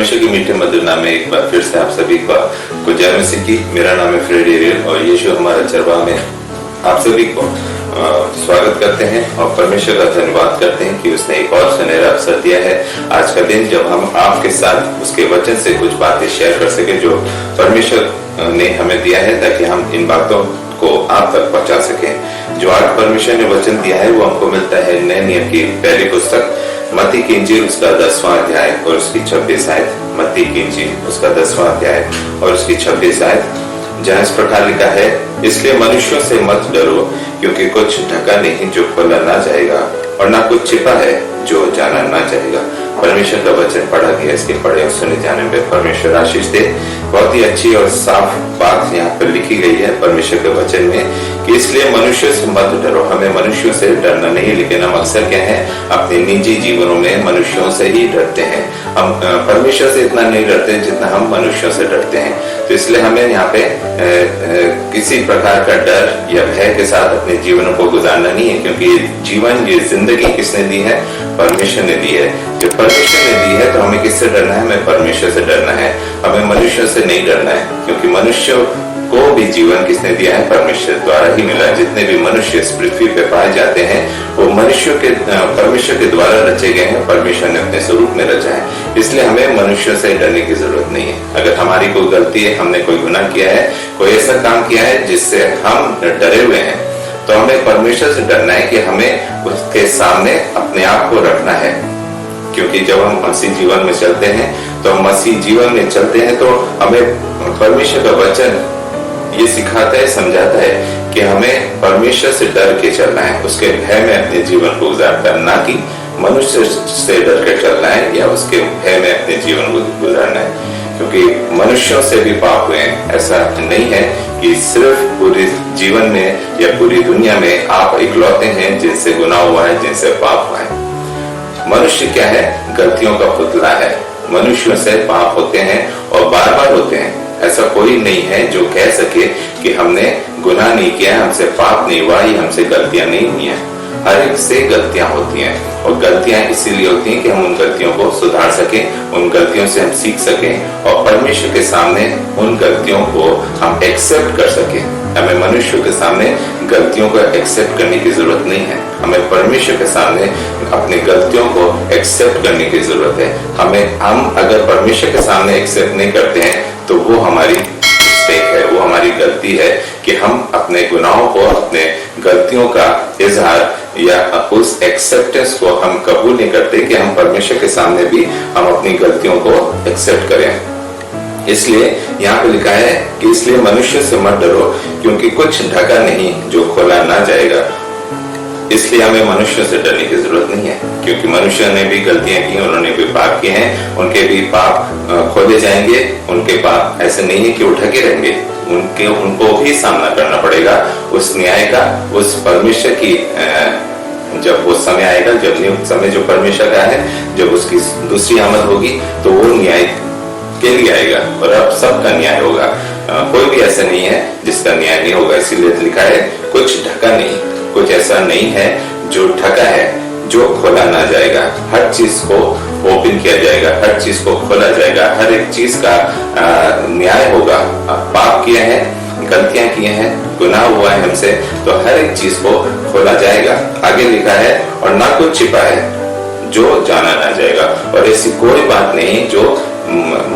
परमेश्वर की मीठे मधुर नाम में एक बार फिर से आप सभी को जय मसीह की। मेरा नाम है फ्रेडी एरियल और यीशु हमारा चरवाहा में आप सभी को स्वागत करते हैं और परमेश्वर का धन्यवाद करते हैं कि उसने एक और सुनहरा अवसर दिया है आज का दिन, जब हम आपके साथ उसके वचन से कुछ बातें शेयर कर सके जो परमेश्वर ने हमें दिया है, ताकि हम इन बातों को आप तक पहुंचा सकें। जो आज परमेश्वर ने वचन दिया है वो हमको मिलता है नए नियम की पहली पुस्तक मत्ती की इंजील उसका 10वां अध्याय और उसकी 26 आयत। मत्ती की इंजील उसका 10वां अध्याय और उसकी 26 आयत, जहाँ इस प्रकार लिखा है, इसलिए मनुष्यों से मत डरो, क्योंकि कुछ ढका नहीं जो खोला ना जाएगा और ना कुछ छिपा है जो जाना ना जाएगा। परमेश्वर का वचन पढ़ा गया, इसके पढ़े और सुने जाने में परमेश्वर आशीष दे। बहुत ही अच्छी और साफ बात यहाँ पर लिखी गई है परमेश्वर के वचन में कि इसलिए मनुष्य से मत डरो। हमें मनुष्यों से डरना नहीं, लेकिन हम अक्सर क्या है अपने निजी जीवनों में मनुष्यों से ही डरते हैं। हम परमेश्वर से इतना नहीं डरते जितना हम मनुष्यों से डरते हैं। तो इसलिए हमें यहाँ पे किसी प्रकार का डर या भय के साथ अपने जीवनों को गुजारना नहीं है, क्योंकि जीवन, ये जिंदगी किसने दी है? परमेश्वर ने दी है। जो परमेश्वर ने दी है तो हमें किससे डरना है? हमें परमेश्वर से डरना है, हमें मनुष्यों से नहीं डरना है, क्योंकि मनुष्य को भी जीवन किसने दिया है? परमेश्वर द्वारा ही मिला है। जितने भी मनुष्य इस पृथ्वी पे पाए जाते हैं वो मनुष्यों के परमेश्वर के द्वारा रचे गए हैं, परमेश्वर ने अपने स्वरूप में रचा है। इसलिए हमें मनुष्यों से डरने की जरूरत नहीं है। अगर हमारी कोई गलती है, हमने कोई गुनाह किया है, कोई ऐसा काम किया है जिससे हम डरे हुए हैं, तो हमें परमेश्वर से डरना है कि हमें उसके सामने अपने आप को रखना है। क्योंकि जब हम मसीह जीवन में चलते हैं तो हम मसीह जीवन में चलते हैं तो हमें परमेश्वर का वचन ये सिखाता है, समझाता है कि हमें परमेश्वर से डर के चलना है, उसके भय में अपने जीवन को गुजारना है, ना कि मनुष्य से डर के चलना है या उसके भय में अपने जीवन को गुजारना है। क्योंकि मनुष्यों से भी पाप हुए हैं। ऐसा नहीं है कि सिर्फ पूरे जीवन में या पूरी दुनिया में आप इकलौते हैं जिनसे गुनाह हुआ है, जिनसे पाप हुआ है। मनुष्य क्या है? गलतियों का पुतला है। मनुष्यों से पाप होते हैं और बार बार होते हैं। ऐसा कोई नहीं है जो कह सके कि हमने गुनाह नहीं किया, हमसे पाप नहीं हुआ, या हमसे गलतियां नहीं हुई हैं। हर एक से गलतियां होती हैं और गलतियां इसीलिए होती हैं कि हम उन गलतियों को सुधार सकें, उन गलतियों से हम सीख सकें और परमेश्वर के सामने उन गलतियों को हम एक्सेप्ट कर सकें। हमें मनुष्य के सामने गलतियों को एक्सेप्ट करने की जरूरत नहीं है, हमें परमेश्वर के सामने अपनी गलतियों को एक्सेप्ट करने की जरूरत है। हम अगर परमेश्वर के सामने एक्सेप्ट नहीं करते हैं तो वो हमारी मिस्टेक है, वो हमारी गलती है कि हम अपने गुनाहों को, अपने गलतियों का इजहार या उस एक्सेप्टेंस को हम कबूल नहीं करते कि हम परमेश्वर के सामने भी हम अपनी गलतियों को एक्सेप्ट करें। इसलिए यहाँ पे लिखा है कि इसलिए मनुष्य से मत डरो, क्योंकि कुछ ढका नहीं जो खोला ना जाएगा। इसलिए हमें मनुष्यों से डरने की जरूरत नहीं है, क्योंकि मनुष्य ने भी गलतियां की, उन्होंने भी पाप किए हैं, उनके भी पाप खोले जाएंगे। उनके पाप ऐसे नहीं है कि वो ढके रहेंगे, उनको भी सामना करना पड़ेगा उस न्याय का, उस परमेश्वर की जब वो समय आएगा, जब समय जो परमेश्वर का है, जब उसकी दूसरी आमद होगी तो वो न्याय के लिए आएगा और अब सबका न्याय होगा। कोई भी ऐसा नहीं है जिसका न्याय नहीं होगा। इसीलिए लिखा है कुछ ढका नहीं, कुछ ऐसा नहीं है जो ढका है जो खोला ना जाएगा। हर चीज को ओपन किया जाएगा, हर चीज को खोला जाएगा, हर एक चीज का न्याय होगा। पाप किए हैं, गलतियां किए हैं, गुनाह हुआ है हमसे, तो हर एक चीज को खोला जाएगा। आगे लिखा है और ना कुछ छिपा है जो जाना ना जाएगा। और ऐसी कोई बात नहीं जो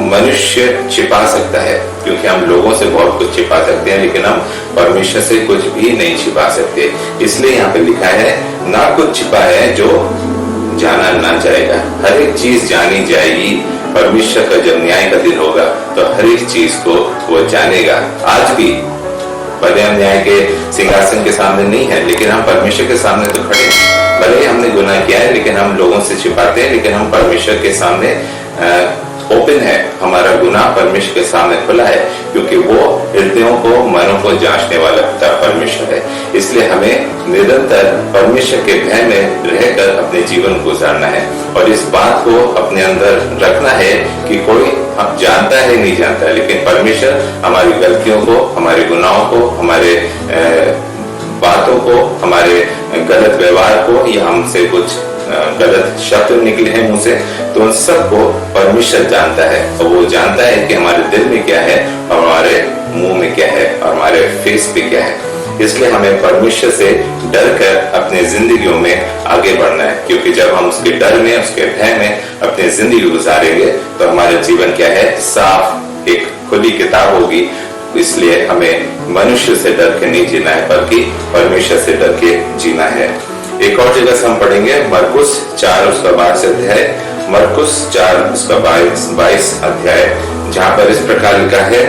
मनुष्य छिपा सकता है, क्योंकि हम लोगों से बहुत कुछ छिपा सकते हैं लेकिन हम परमेश्वर से कुछ भी नहीं छिपा सकते। इसलिए यहाँ पे लिखा है ना कुछ छिपा है जो जाना ना जाएगा। हर एक चीज जानी जाएगी। परमेश्वर का जब न्याय का दिन होगा तो हर एक चीज को वो जानेगा। आज भी भले हम न्याय के सिंहासन के सामने नहीं है, लेकिन हम परमेश्वर के सामने तो खड़े हैं। भले ही हमने गुनाह किया है लेकिन हम लोगों से छिपाते हैं, लेकिन हम परमेश्वर के सामने ओपन है। हमारा गुनाह परमेश्वर के सामने खुला है, क्योंकि वो हृदयों को, मनों को जांचने वाला पिता परमेश्वर है। इसलिए हमें निरंतर परमेश्वर के भय में रहकर अपने जीवन को गुजारना है और इस बात को अपने अंदर रखना है कि कोई हम जानता है नहीं जानता है, लेकिन परमेश्वर हमारी गलतियों को, हमारे गुनाहों को, हमारे बातों को, हमारे गलत व्यवहार को या हमसे कुछ गलत शब्द निकले हैं मुंह से, तो उन सबको परमेश्वर जानता है और वो जानता है कि हमारे दिल में क्या है और हमारे मुंह में क्या है और हमारे फेस पे क्या है। इसलिए हमें परमेश्वर से डर कर अपने जिंदगियों में आगे बढ़ना है, क्योंकि जब हम उसके डर में, उसके भय में अपनी जिंदगी गुजारेंगे तो हमारा जीवन क्या है, साफ एक खुली किताब होगी। इसलिए हमें मनुष्य से डर के नहीं जीना है, बल्कि परमेश्वर से डर के जीना है। एक और जगह से हम पढ़ेंगे मरकुस 4 उसका 22 अध्याय, मरकुस 4 उसका 22 अध्याय, जहां पर इस प्रकार लिखा है,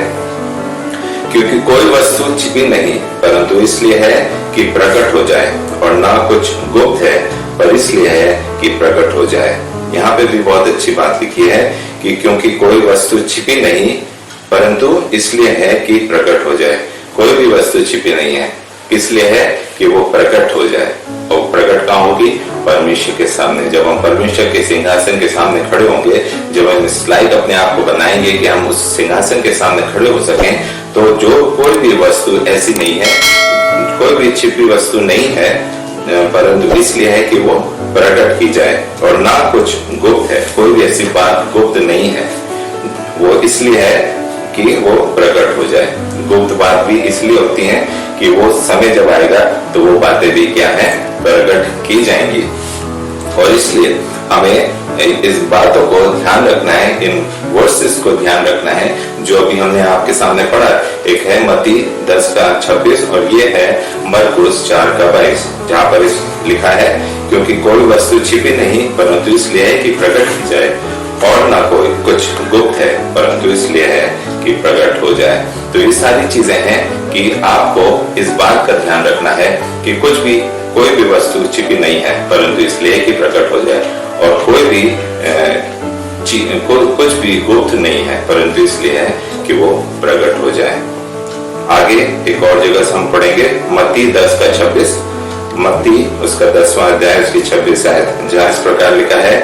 क्योंकि कोई वस्तु छिपी नहीं परंतु इसलिए है कि प्रकट हो जाए, और ना कुछ गुप्त है पर इसलिए है कि प्रकट हो जाए। यहाँ पे भी बहुत अच्छी बात लिखी है कि क्योंकि कोई वस्तु छिपी नहीं परंतु इसलिए है कि प्रकट हो जाए। कोई भी वस्तु छिपी नहीं है, इसलिए है कि वो प्रकट हो जाए। और प्रकट कहाँ होगी? परमेश्वर के सामने। जब हम परमेश्वर के सिंहासन के सामने खड़े होंगे, जब हम इस लायक अपने आप को बनाएंगे कि हम उस सिंहासन के सामने खड़े हो सकें, तो जो कोई भी वस्तु ऐसी नहीं है, कोई भी छिपी वस्तु नहीं है, परंतु इसलिए है कि वो प्रकट की जाए, और ना कुछ गुप्त है, कोई भी ऐसी बात गुप्त नहीं है, वो इसलिए है कि वो प्रकट हो जाए। गुप्त बात भी इसलिए होती है कि वो समय जब आएगा तो वो बातें भी क्या है, प्रकट की जाएंगी। और इसलिए हमें इस बातों को ध्यान रखना है, इन वर्सेस को ध्यान रखना है जो अभी हमने आपके सामने पढ़ा। एक है मत्ती 10 का 26 और ये है मरकुस 4 का 22, जहाँ पर लिखा है, क्योंकि कोई वस्तु छिपी नहीं परंतु इसलिए है कि प्रकट की जाए, और ना कोई कुछ गुप्त है परंतु इसलिए है कि प्रकट हो जाए। तो ये सारी चीजें हैं कि आपको इस बात का ध्यान रखना है कि कोई भी वस्तु छिपी नहीं है परंतु इसलिए कि प्रकट हो जाए, और कुछ भी गुप्त नहीं है परंतु इसलिए है कि वो प्रकट हो जाए। आगे एक और जगह से हम पढ़ेंगे मत्ती 10 का 26, मत्ती उसका 10वां अध्याय उसकी 26 आयत, जहाँ इस प्रकार लिखा है,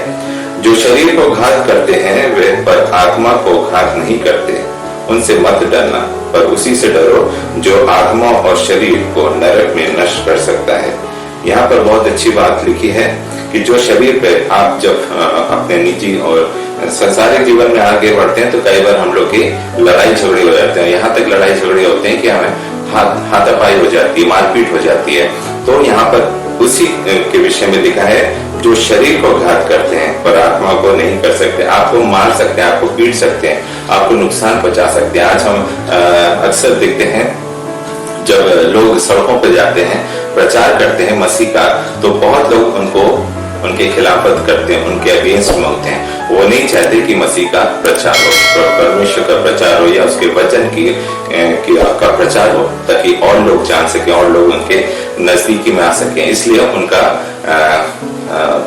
जो शरीर को घात करते हैं वे पर आत्मा को घात नहीं करते, उनसे मत डरना, पर उसी से डरो जो आत्मा और शरीर को नरक में नष्ट कर सकता है। यहाँ पर बहुत अच्छी बात लिखी है कि जो शरीर पे आप जब अपने निजी और संसारिक जीवन में आगे बढ़ते हैं तो कई बार हम लोग की लड़ाई झगड़े हो जाते हैं, यहाँ तक लड़ाई झगड़े होते हैं कि हमें हाथापाई हो जाती है, मारपीट हो जाती है। तो यहाँ पर उसी के विषय में लिखा है, जो शरीर को घात करते हैं पर आत्मा को नहीं कर सकते। आपको मार सकते हैं, आपको पीट सकते हैं, आपको नुकसान पहुंचा सकते हैं। आज हम अक्सर देखते हैं जब लोग सड़कों पर जाते हैं, प्रचार करते हैं मसीह का, तो बहुत लोग उनके खिलाफत करते हैं, उनके अगेंस्ट में होते हैं। वो नहीं चाहते कि मसीह का प्रचार हो, परमेश्वर का प्रचार हो या उसके वचन की आपका प्रचार हो, ताकि और लोग जान सके और लोग उनके नजदीकी में आ सके। इसलिए उनका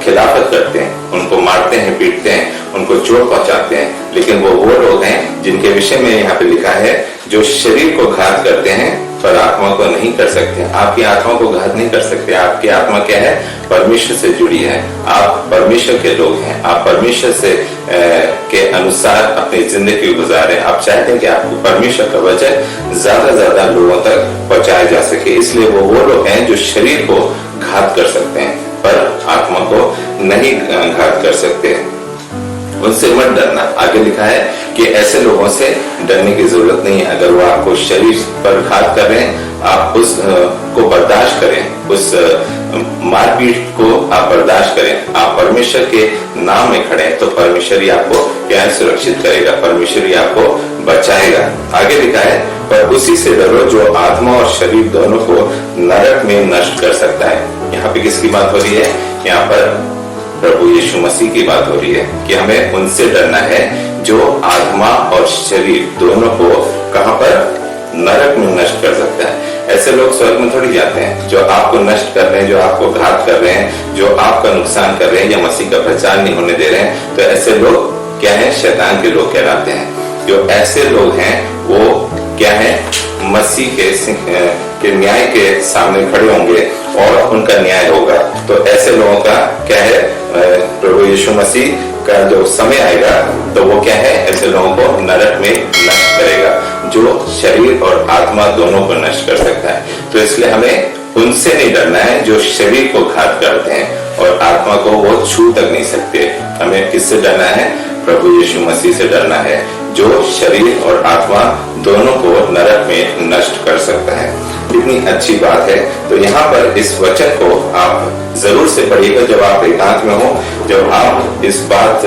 खिलाफत करते हैं, उनको मारते हैं, पीटते हैं, उनको चोट पहुंचाते हैं। लेकिन वो लोग हैं जिनके विषय में यहाँ पे लिखा है, जो शरीर को घात करते हैं पर आत्मा को नहीं कर सकते। आपकी आत्मा को घात नहीं कर सकते। आपकी आत्मा क्या है? परमेश्वर से जुड़ी है। आप परमेश्वर के लोग हैं, आप परमेश्वर से के अनुसार अपनी जिंदगी गुजारें। आप चाहते हैं कि आपको परमेश्वर का वचन ज्यादा लोगों तक पहुंचाया जा सके। इसलिए वो लोग हैं जो शरीर को घात कर सकते हैं पर आत्मा को नहीं घात कर सकते। उनसे मत डरना। आगे लिखा है कि ऐसे लोगों से डरने की जरूरत नहीं है। अगर वो आपको शरीर पर घात कर रहे हैं, आप उस को बर्दाश्त करें, उस मारपीट को आप बर्दाश्त करें। आप परमेश्वर के नाम में खड़े हैं तो परमेश्वर ही आपको क्या सुरक्षित करेगा, परमेश्वर ही आपको बचाएगा। आगे लिखा है, पर उसी से डरो जो आत्मा और शरीर दोनों को नरक में नष्ट कर सकता है। यहाँ पे किसकी बात हो रही है? यहाँ पर प्रभु यीशु मसीह की बात हो रही है कि हमें उनसे डरना है जो आत्मा और शरीर दोनों को कहां पर? नरक में नष्ट कर सकता है। ऐसे लोग स्वर्ग में थोड़ी जाते हैं जो आपको नष्ट कर रहे हैं, जो आपको घात कर रहे हैं, जो आपका नुकसान कर रहे हैं या मसीह का प्रचार नहीं होने दे रहे हैं। तो ऐसे लोग क्या है? शैतान के लोग कहलाते हैं। जो ऐसे लोग हैं वो क्या है? मसीह के न्याय के सामने खड़े होंगे और उनका न्याय होगा। तो ऐसे लोगों का क्या है? प्रभु यीशु मसीह का जो समय आएगा तो वो क्या है? ऐसे लोगों को नरक में नष्ट करेगा, जो शरीर और आत्मा दोनों को नष्ट कर सकता है। तो इसलिए हमें उनसे नहीं डरना है जो शरीर को घात करते हैं, और आत्मा को वो छू तक नहीं सकते। हमें किससे डरना है? प्रभु यीशु मसीह से डरना है, जो शरीर और आत्मा दोनों को नरक में नष्ट कर सकता है। कितनी अच्छी बात है। तो यहाँ पर इस वचन को आप जरूर से पढ़िएगा जब आप एकांत में हो, जब आप इस बात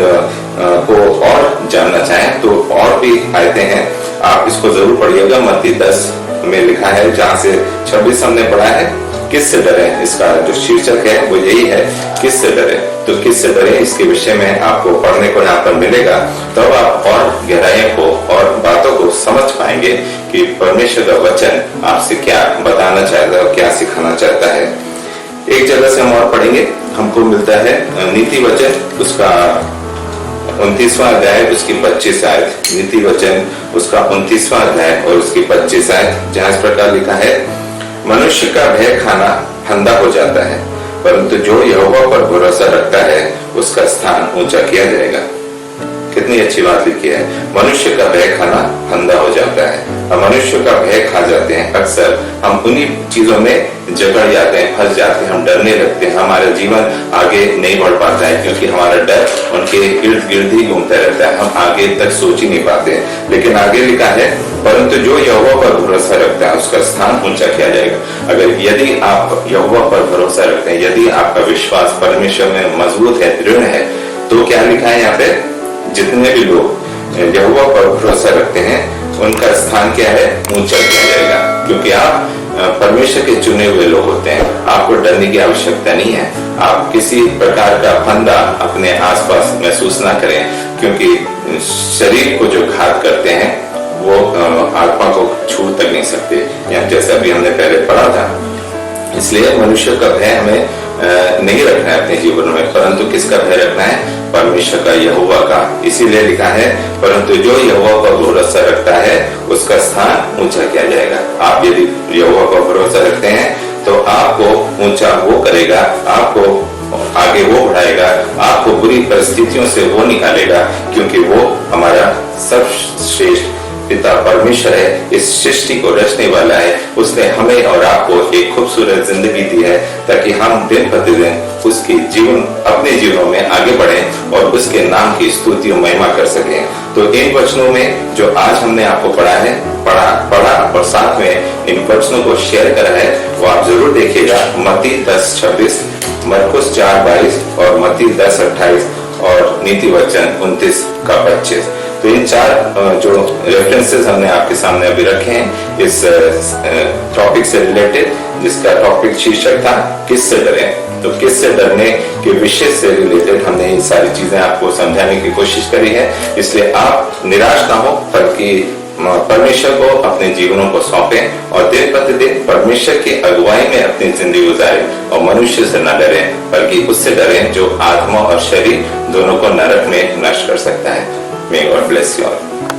को और जानना चाहें तो और भी आयतें हैं, आप इसको जरूर पढ़िएगा। मत्ती 10 में लिखा है, जहाँ से 26 हमने पढ़ा है, किससे डरे। इसका जो शीर्षक है वो यही है, किससे डरे। तो किससे डरे, इसके विषय में आपको पढ़ने को यहाँ पर मिलेगा। तब तो आप और गहराइयों को और बातों को समझ पाएंगे कि परमेश्वर का वचन आपसे क्या बताना चाहता है और क्या सिखाना चाहता है। एक जगह से हम और पढ़ेंगे, हमको मिलता है नीति वचन, उसका 29वां अध्याय, उसकी 25 आयत। नीति वचन उसका 29वां अध्याय और उसकी 25 आयत, जहाँ इस प्रकार लिखा है, मनुष्य का भय खाना फंदा हो जाता है, परंतु जो यहोवा पर भरोसा रखता है उसका स्थान ऊंचा किया जाएगा। कितनी अच्छी बात लिखी है। मनुष्य का भय खाना फंदा हो जाता है। हम मनुष्य का भय खा जाते हैं, अक्सर हम उन्हीं चीजों में जकड़ जाते हैं, फंस जाते हैं, हम डरने लगते हैं, हमारा जीवन आगे नहीं बढ़ पाता है क्योंकि हमारा डर उनके इर्द गिर्द ही घूमता रहता है, हम आगे तक सोच ही नहीं पाते। लेकिन आगे लिखा है, परंतु जो यहोवा पर भरोसा रखता है उसका स्थान ऊंचा किया जाएगा। अगर यदि आप यहोवा पर भरोसा रखते हैं, यदि आपका विश्वास परमेश्वर में मजबूत है, दृढ़ है, तो क्या लिखा है यहाँ पे, जितने भी लोग यहोवा पर भरोसा रखते हैं उनका स्थान क्या है, ऊंचा किया जाएगा। क्योंकि आप परमेश्वर के चुने हुए लोग होते हैं, आपको डरने की आवश्यकता नहीं है। आप किसी प्रकार का फंदा अपने आसपास महसूस ना करें, क्योंकि शरीर को जो घात करते हैं वो आत्मा को छू तक नहीं सकते, या जैसे अभी हमने पहले पढ़ा था। इसलिए मनुष्य का भय हमें नहीं रखना है अपने जीवन में, परंतु किसका भय रखना है, परमेश्वर का, यहोवा का। इसीलिए लिखा है, परंतु जो यहोवा पर भरोसा रखता है उसका स्थान ऊंचा किया जाएगा। आप यदि यहोवा पर भरोसा रखते हैं तो आपको ऊंचा वो करेगा, आपको आगे वो बढ़ाएगा, आपको बुरी परिस्थितियों से वो निकालेगा, क्योंकि वो हमारा सर्वश्रेष्ठ पिता परमेश्वर है, इस सृष्टि को रचने वाला है। उसने हमें और आपको एक खूबसूरत जिंदगी दी है ताकि हम दिन प्रतिदिन उसके जीवन, अपने जीवनों में आगे बढ़ें और उसके नाम की स्तुति और महिमा कर सकें। तो इन वचनों में जो आज हमने आपको पढ़ा और साथ में इन वचनों को शेयर करा है, वो आप जरूर देखिएगा। मत्ती 10:26, मरकुस 4:22 और मत्ती 10:28 और नीति वचन 29:25। तो इन 4 जो रेफरेंसेस हमने आपके सामने अभी रखे हैं इस टॉपिक से रिलेटेड, जिसका टॉपिक शीर्षक था, किससे डरें। तो किससे डरने के विषय से रिलेटेड हमने ये सारी चीजें आपको समझाने की कोशिश करी है। इसलिए आप निराश ना हो, बल्कि परमेश्वर को अपने जीवनों को सौंपें और दिन प्रतिदिन परमेश्वर की अगुवाई में अपनी जिंदगी गुजारें और मनुष्य से न डरें, बल्कि उससे डरें जो आत्मा और शरीर दोनों को नरक में नष्ट कर सकता है। May God bless you all.